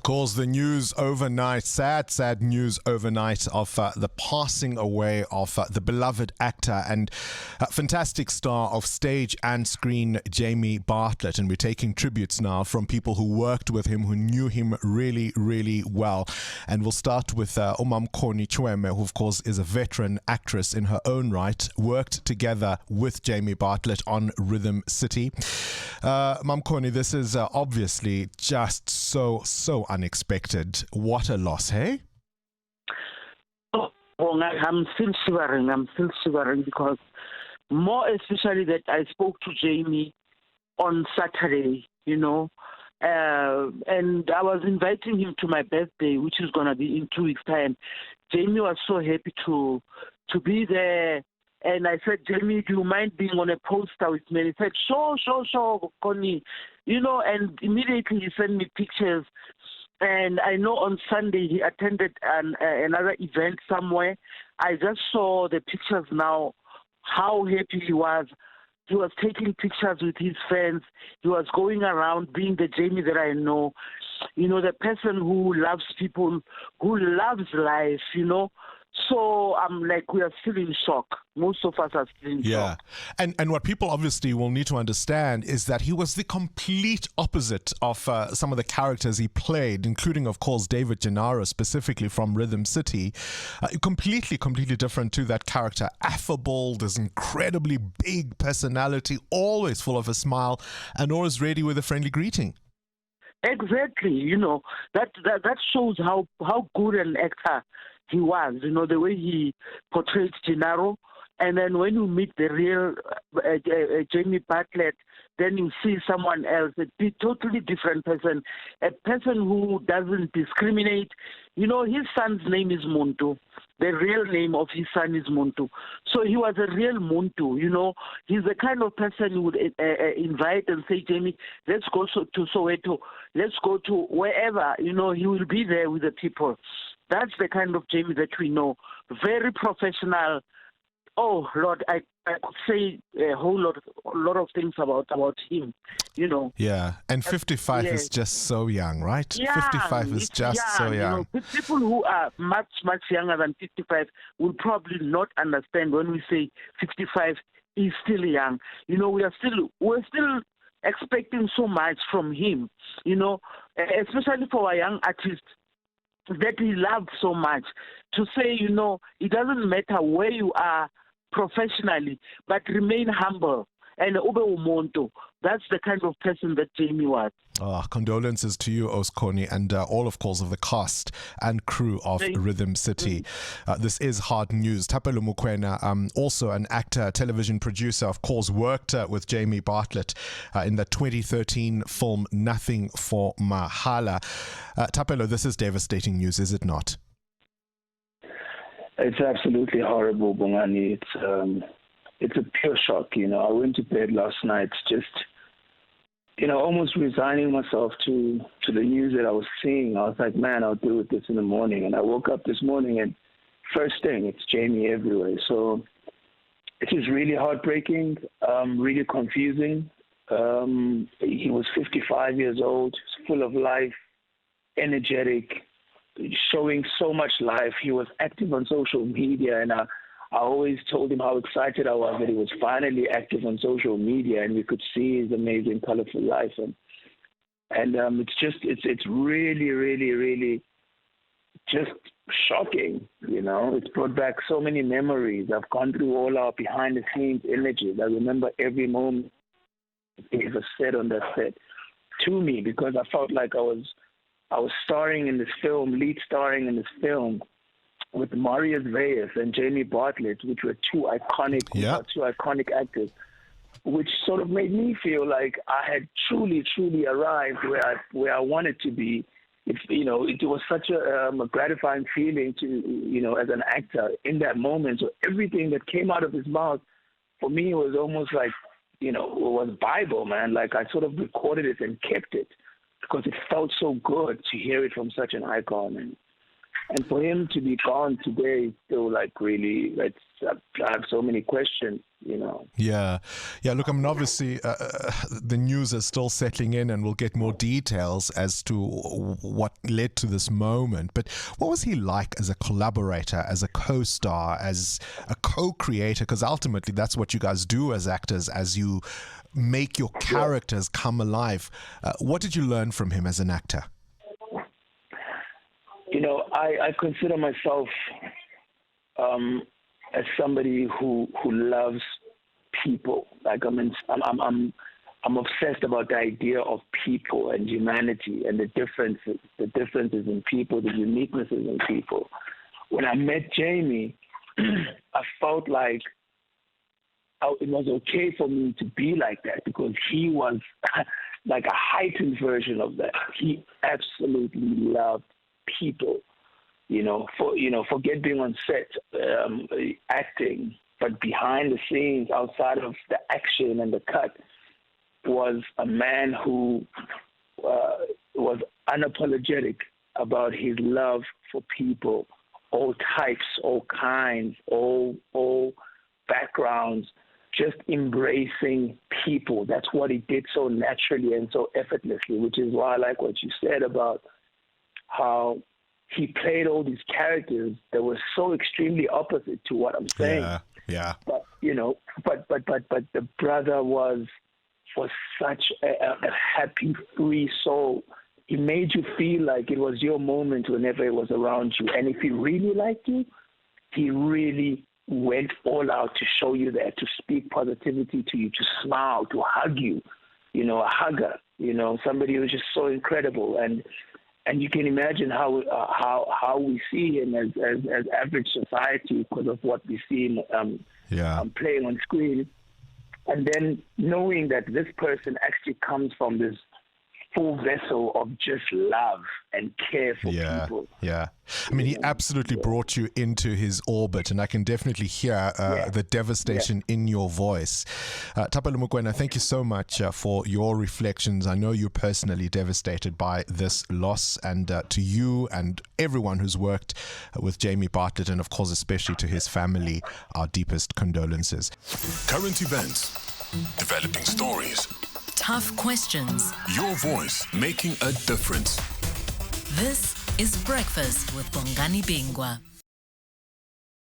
Caused the news overnight, sad news overnight of the passing away of the beloved actor and fantastic star of stage and screen, Jamie Bartlett. And we're taking tributes now from people who worked with him, who knew him really, really well. And we'll start with Connie Chiume, who of course is a veteran actress in her own right, worked together with Jamie Bartlett on Rhythm City. Connie, this is obviously just so unexpected. What a loss, hey? Oh, I'm still shivering because more especially that I spoke to Jamie on Saturday, and I was inviting him to my birthday, which is going to be in 2 weeks' time. Jamie was so happy to be there. And I said, Jamie, do you mind being on a poster with me? And he said, sure, Connie. And immediately he sent me pictures. And I know on Sunday he attended another event somewhere. I just saw the pictures now, how happy he was. He was taking pictures with his friends. He was going around being the Jamie that I know. The person who loves people, who loves life, So I'm like, we are still in shock. Most of us are still in shock. And what people obviously will need to understand is that he was the complete opposite of some of the characters he played, including, of course, David Gennaro, specifically from Rhythm City. Completely different to that character. Affable, this incredibly big personality, always full of a smile, and always ready with a friendly greeting. Exactly. That shows how good an actor he was, the way he portrayed Gennaro. And then when you meet the real Jamie Bartlett, then you see someone else, a totally different person, a person who doesn't discriminate. His son's name is Muntu. The real name of his son is Muntu. So he was a real Muntu, He's the kind of person who would invite and say, Jamie, let's go to Soweto. Let's go to wherever, he will be there with the people. That's the kind of Jamie that we know. Very professional. Oh, Lord, I could say a lot of things about him, Yeah, and 55 is just so young, right? Yeah, 55 is just so young. People who are much younger than 55 will probably not understand when we say 55 is still young. We're still expecting so much from him, especially for a young artist that he loved so much. To say, it doesn't matter where you are professionally, but remain humble and ube umuntu. That's the kind of person that Jamie was. Condolences to you, Connie, and all, of course, of the cast and crew of Rhythm City. This is hard news. Thapelo Mokoena, also an actor, television producer, of course, worked with Jamie Bartlett in the 2013 film Nothing for Mahala. Thapelo, this is devastating news, is it not? It's absolutely horrible, Bongani. It's a pure shock. I went to bed last night just, almost resigning myself to the news that I was seeing. I was like, man, I'll deal with this in the morning. And I woke up this morning and first thing, it's Jamie everywhere. So it is really heartbreaking, really confusing. He was 55 years old, full of life, energetic, showing so much life. He was active on social media, and I always told him how excited I was that he was finally active on social media, and we could see his amazing, colorful life. And it's really, really, really just shocking. It's brought back so many memories. I've gone through all our behind-the-scenes images. I remember every moment he was said on that set to me, because I felt like I was starring in this film, lead starring in this film with Marius Reyes and Jamie Bartlett, which were two iconic actors, which sort of made me feel like I had truly arrived where I wanted to be. It was such a gratifying feeling to, as an actor in that moment. So everything that came out of his mouth, for me, was almost like, it was Bible, man. Like I sort of recorded it and kept it, because it felt so good to hear it from such an icon. And And for him to be gone today is still like really, I have so many questions, you know. Yeah. Look, I mean, obviously, the news is still settling in, and we'll get more details as to what led to this moment. But what was he like as a collaborator, as a co-star, as a co-creator? Because ultimately, that's what you guys do as actors, as you make your characters come alive. What did you learn from him as an actor? You know, I consider myself as somebody who loves people. Like I'm obsessed about the idea of people and humanity and the differences in people, the uniquenesses in people. When I met Jamie, I felt like it was okay for me to be like that, because he was like a heightened version of that. He absolutely loved people. Forget being on set, acting, but behind the scenes, outside of the action and the cut, was a man who was unapologetic about his love for people, all types, all kinds, all backgrounds, just embracing people. That's what he did so naturally and so effortlessly, which is why I like what you said about how he played all these characters that were so extremely opposite to what I'm saying. Yeah. But the brother was such a happy, free soul. He made you feel like it was your moment whenever it was around you. And if he really liked you, he really went all out to show you that, to speak positivity to you, to smile, to hug you. You know, a hugger. You know, somebody who was just so incredible. And you can imagine how we see him as average society because of what we see him playing on screen. And then knowing that this person actually comes from this full vessel of just love and care for people. Yeah. I mean, he absolutely brought you into his orbit, and I can definitely hear the devastation in your voice. Thapelo Mokoena, thank you so much for your reflections. I know you're personally devastated by this loss, and to you and everyone who's worked with Jamie Bartlett, and of course, especially to his family, our deepest condolences. Current events, developing stories, tough questions. Your voice making a difference. This is Breakfast with Bongani Bingwa.